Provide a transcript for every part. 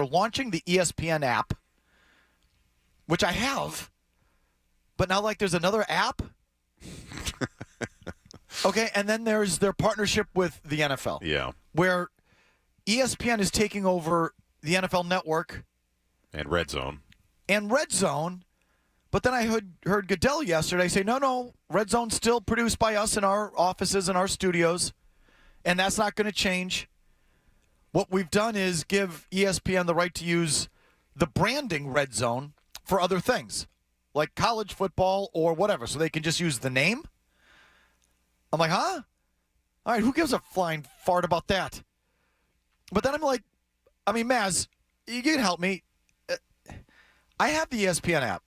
they're launching the ESPN app, which I have, but now like there's another app. Okay, and then there's their partnership with the NFL. Yeah. Where ESPN is taking over the NFL Network. And Red Zone. But then I heard Goodell yesterday say, no, Red Zone's still produced by us in our offices and our studios, and that's not going to change. What we've done is give ESPN the right to use the branding Red Zone for other things, like college football or whatever, so they can just use the name. I'm like, huh? All right, who gives a flying fart about that? But then I'm like, Mazz, you can help me. I have the ESPN app.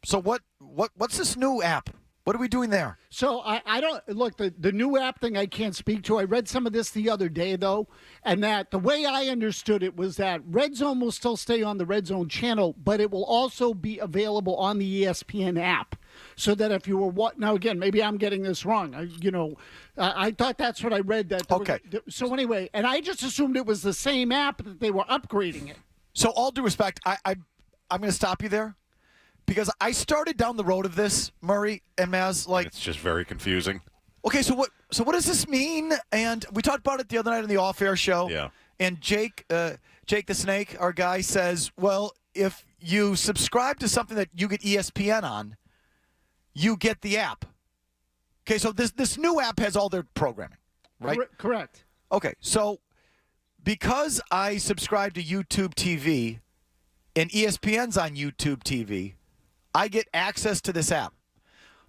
So what's this new app? What are we doing there? So I don't look the new app thing I can't speak to. I read some of this the other day though, and that the way I understood it was that Red Zone will still stay on the Red Zone channel, but it will also be available on the ESPN app. So that if you were now again, maybe I'm getting this wrong. I thought that's what I read. Okay. So anyway, and I just assumed it was the same app that they were upgrading it. So all due respect, I'm going to stop you there. Because I started down the road of this, Murray and Mazz, like it's just very confusing. Okay, so what does this mean? And we talked about it the other night on the off-air show. Yeah. And Jake the Snake, our guy, says, well, if you subscribe to something that you get ESPN on, you get the app. Okay, so this new app has all their programming, right? Correct. Okay, so because I subscribe to YouTube TV and ESPN's on YouTube TV, I get access to this app.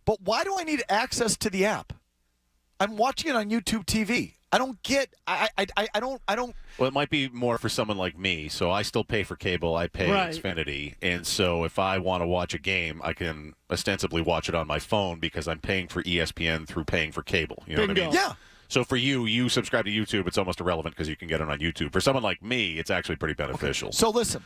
But why do I need access to the app? I'm watching it on YouTube TV. I don't get I don't Well, it might be more for someone like me. So I still pay for cable. I pay Xfinity. And so if I want to watch a game, I can ostensibly watch it on my phone because I'm paying for ESPN through paying for cable. You know what I mean? Yeah. So for you subscribe to YouTube, it's almost irrelevant because you can get it on YouTube. For someone like me, it's actually pretty beneficial. Okay. So listen.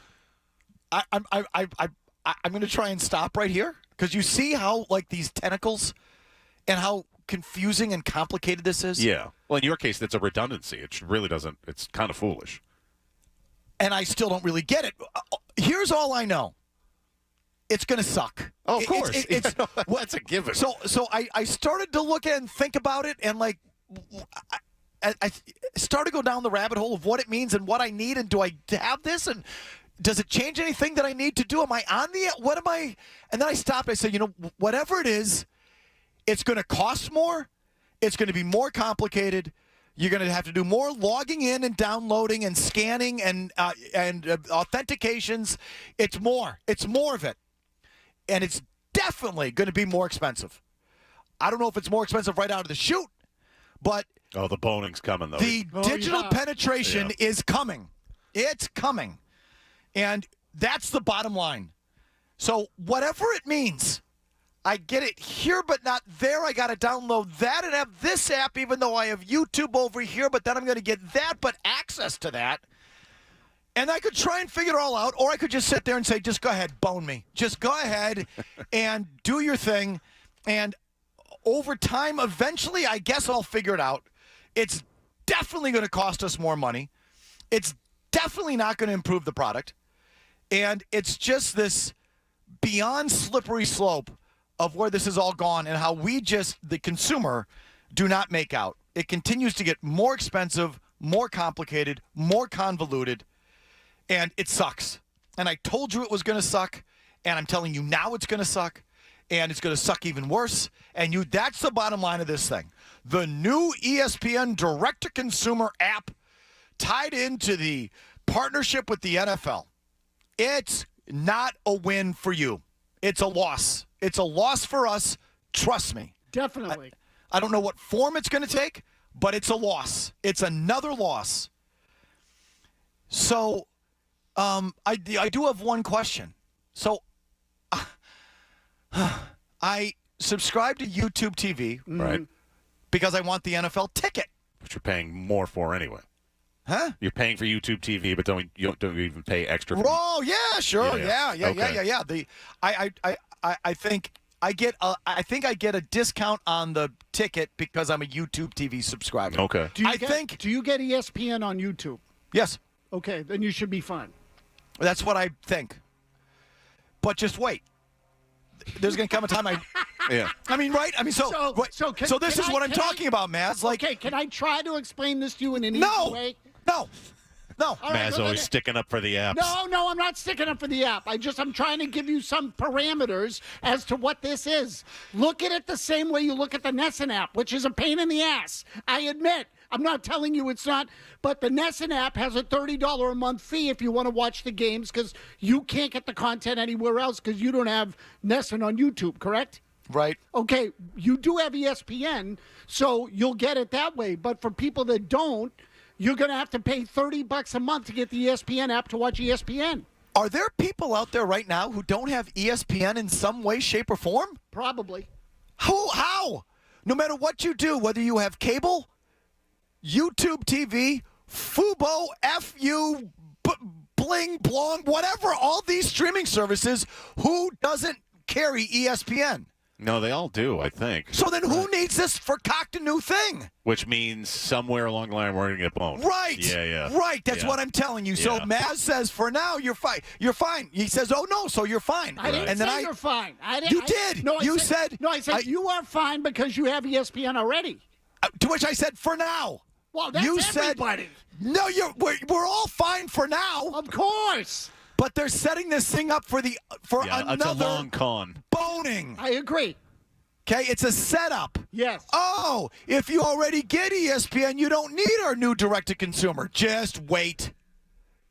I'm going to try and stop right here because you see how like these tentacles and how confusing and complicated this is. Yeah. Well, in your case, that's a redundancy. It really doesn't. It's kind of foolish. And I still don't really get it. Here's all I know. It's going to suck. Oh, of course. That's a given. So I started to look at and think about it, and like I started to go down the rabbit hole of what it means and what I need, and do I have this and. Does it change anything that I need to do? Am I on the – what am I – and then I stopped. I said, whatever it is, it's going to cost more. It's going to be more complicated. You're going to have to do more logging in and downloading and scanning and authentications. It's more. It's more of it. And it's definitely going to be more expensive. I don't know if it's more expensive right out of the chute, but – Oh, the boning's coming, though. The digital penetration is coming. It's coming. And that's the bottom line. So whatever it means, I get it here but not there. I got to download that and have this app even though I have YouTube over here, but then I'm going to get that but access to that. And I could try and figure it all out, or I could just sit there and say, just go ahead, bone me. Just go ahead and do your thing. And over time, eventually, I guess I'll figure it out. It's definitely going to cost us more money. It's definitely not going to improve the product. And it's just this beyond slippery slope of where this has all gone and how we just, the consumer, do not make out. It continues to get more expensive, more complicated, more convoluted, and it sucks. And I told you it was going to suck, and I'm telling you now it's going to suck, and it's going to suck even worse. And that's the bottom line of this thing. The new ESPN direct-to-consumer app tied into the partnership with the NFL. It's not a win for you. It's a loss. It's a loss for us. Trust me. Definitely. I don't know what form it's going to take, but it's a loss. It's another loss. So I do have one question. So I subscribe to YouTube TV, right? Because I want the NFL ticket. Which you're paying more for anyway. Huh? You're paying for YouTube TV, but you don't even pay extra. Oh yeah, sure, yeah. I think I get a discount on the ticket because I'm a YouTube TV subscriber. Okay. Do you get ESPN on YouTube? Yes. Okay, then you should be fine. That's what I think. But just wait. There's going to come a time Yeah. I mean, right? I mean, so this is what I'm talking about, Mazz. Like, okay, can I try to explain this to you in an easy way? No. All right, Mazz always sticking up for the apps. No, I'm not sticking up for the app. I'm trying to give you some parameters as to what this is. Look at it the same way you look at the Nessun app, which is a pain in the ass. I admit. I'm not telling you it's not, but the Nessun app has a $30 a month fee if you want to watch the games because you can't get the content anywhere else because you don't have Nessun on YouTube, correct? Right. Okay, you do have ESPN, so you'll get it that way. But for people that don't, you're going to have to pay $30 a month to get the ESPN app to watch ESPN. Are there people out there right now who don't have ESPN in some way, shape, or form? Probably. How? No matter what you do, whether you have cable, YouTube TV, Fubo, FU, Bling, Blong, whatever, all these streaming services, who doesn't carry ESPN? No, they all do, I think. So then who needs this forcocked new thing? Which means somewhere along the line we're going to get boned. Right. Yeah. Right. That's what I'm telling you. So Mazz says, for now, you're fine. You're fine. He says, oh, no, so you're fine. I didn't say you're fine. You did. No, you said. No, I said you are fine because you have ESPN already. To which I said, for now. Well, that's everybody. No, we're all fine for now. Of course. But they're setting this thing up for another it's a long con. boning. I agree. Okay, it's a setup. Yes. Oh, if you already get ESPN, you don't need our new direct-to-consumer. Just wait.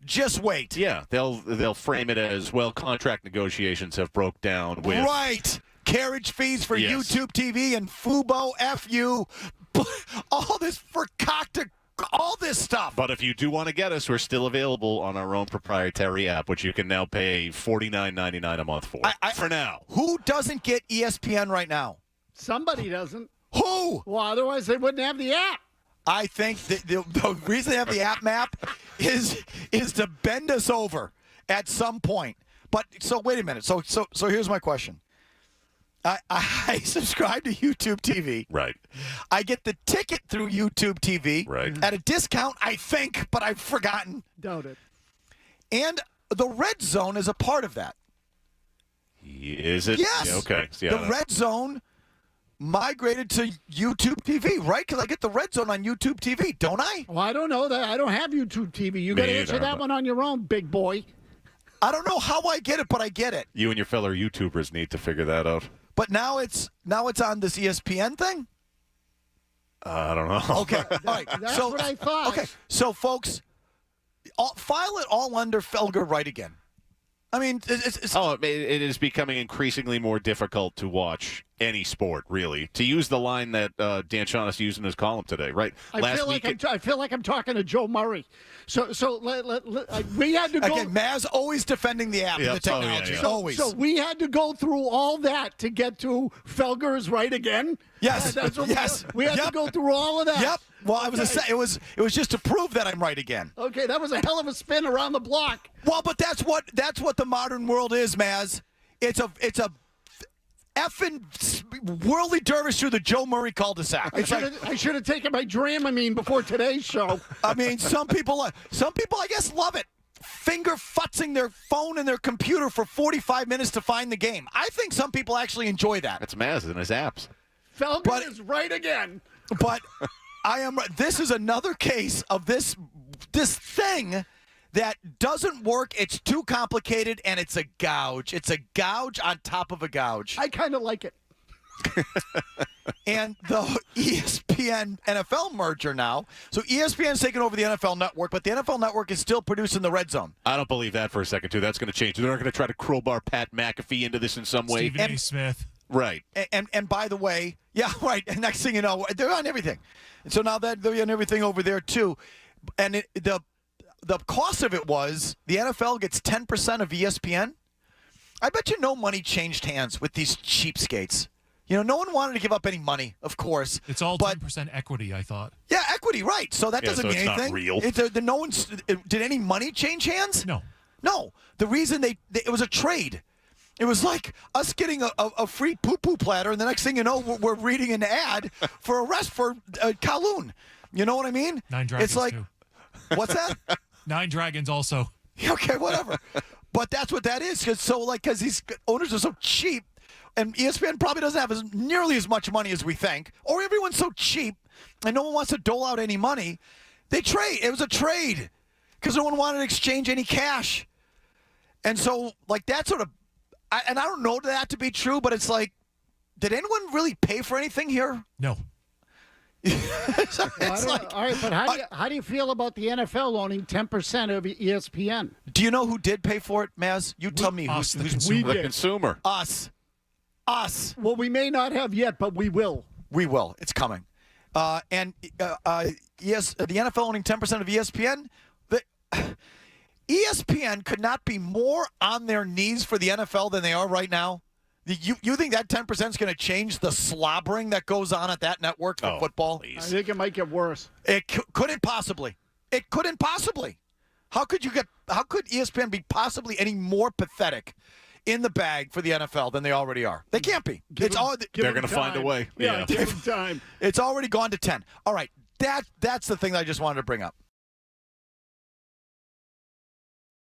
Just wait. Yeah, they'll frame it as, well, contract negotiations have broke down with... Right. Carriage fees for YouTube TV and Fubo, FU, all this forcocked, all this stuff. But if you do want to get us, we're still available on our own proprietary app, which you can now pay $49.99 a month for now. Who doesn't get ESPN right now? Somebody doesn't. Who? Well, otherwise they wouldn't have the app. I think the reason they have the app map is to bend us over at some point. But so wait a minute. So here's my question. I subscribe to YouTube TV. Right. I get the ticket through YouTube TV. Right. At a discount, I think, but I've forgotten. Doubt it. And the Red Zone is a part of that. Is it? Yes. Yeah, okay. The Red Zone migrated to YouTube TV, right? Because I get the Red Zone on YouTube TV, don't I? Well, I don't know that. I don't have YouTube TV. You got to answer that one on your own, big boy. I don't know how I get it, but I get it. You and your fellow YouTubers need to figure that out. But now it's on this ESPN thing? I don't know. Okay. All right. That's what I thought. Okay. So, folks, file it all under Felger right again. I mean, it is becoming increasingly more difficult to watch any sport, really. To use the line that Dan Shaughnessy used in his column today, right? I feel like I'm talking to Joe Murray. So we had to go. Again, Mazz always defending the app and the technology. Always. So we had to go through all that to get to Felger's right again. Yes. We had to go through all of that. Yep. Well, it was just to prove that I'm right again. Okay, that was a hell of a spin around the block. Well, but that's what the modern world is, Mazz. It's a effing whirly dervish through the Joe Murray cul-de-sac. I should have taken my Dramamine before today's show. I mean, some people I guess love it. Finger futzing their phone and their computer for 45 minutes to find the game. I think some people actually enjoy that. That's Mazz and his apps. Felger is right again. But this is another case of this thing that doesn't work. It's too complicated, and it's a gouge. It's a gouge on top of a gouge. I kind of like it. And the ESPN NFL merger now. So ESPN's taking over the NFL Network, but the NFL Network is still producing the Red Zone. I don't believe that for a second, too. That's going to change. They're not going to try to crowbar Pat McAfee into this in some way. Stephen A. Smith. Right. And by the way, yeah, right. And next thing you know, they're on everything. And so now that they're on everything over there, too. And the cost of it was the NFL gets 10% of ESPN. I bet you no money changed hands with these cheapskates. You know, no one wanted to give up any money, of course. It's all 10% equity, I thought. Yeah, equity, right. So that doesn't mean anything. It's not real. Did any money change hands? No. No. The reason it was a trade. It was like us getting a free poo-poo platter, and the next thing you know, we're reading an ad for a rest for Kowloon. You know what I mean? Nine Dragons, it's like, too. What's that? Nine Dragons also. Okay, whatever. But that's what that is. Because these owners are so cheap, and ESPN probably doesn't have nearly as much money as we think, or everyone's so cheap, and no one wants to dole out any money. They trade. It was a trade because no one wanted to exchange any cash. And so, that sort of, and I don't know that to be true, but it's like, did anyone really pay for anything here? No. All right, but how do you feel about the NFL owning 10% of ESPN? Do you know who did pay for it, Maz? You tell me. Us, the who's consumer. The consumer. Us. Well, we may not have yet, but we will. We will. It's coming. Yes, the NFL owning 10% of ESPN. ESPN could not be more on their knees for the NFL than they are right now. You think that 10% is going to change the slobbering that goes on at that network for football? Please. I think it might get worse. It couldn't possibly. It couldn't possibly. How could ESPN be possibly any more pathetic in the bag for the NFL than they already are? They can't be. They're going to find a way. Yeah, give them time. It's already gone to 10. All right, that's the thing that I just wanted to bring up.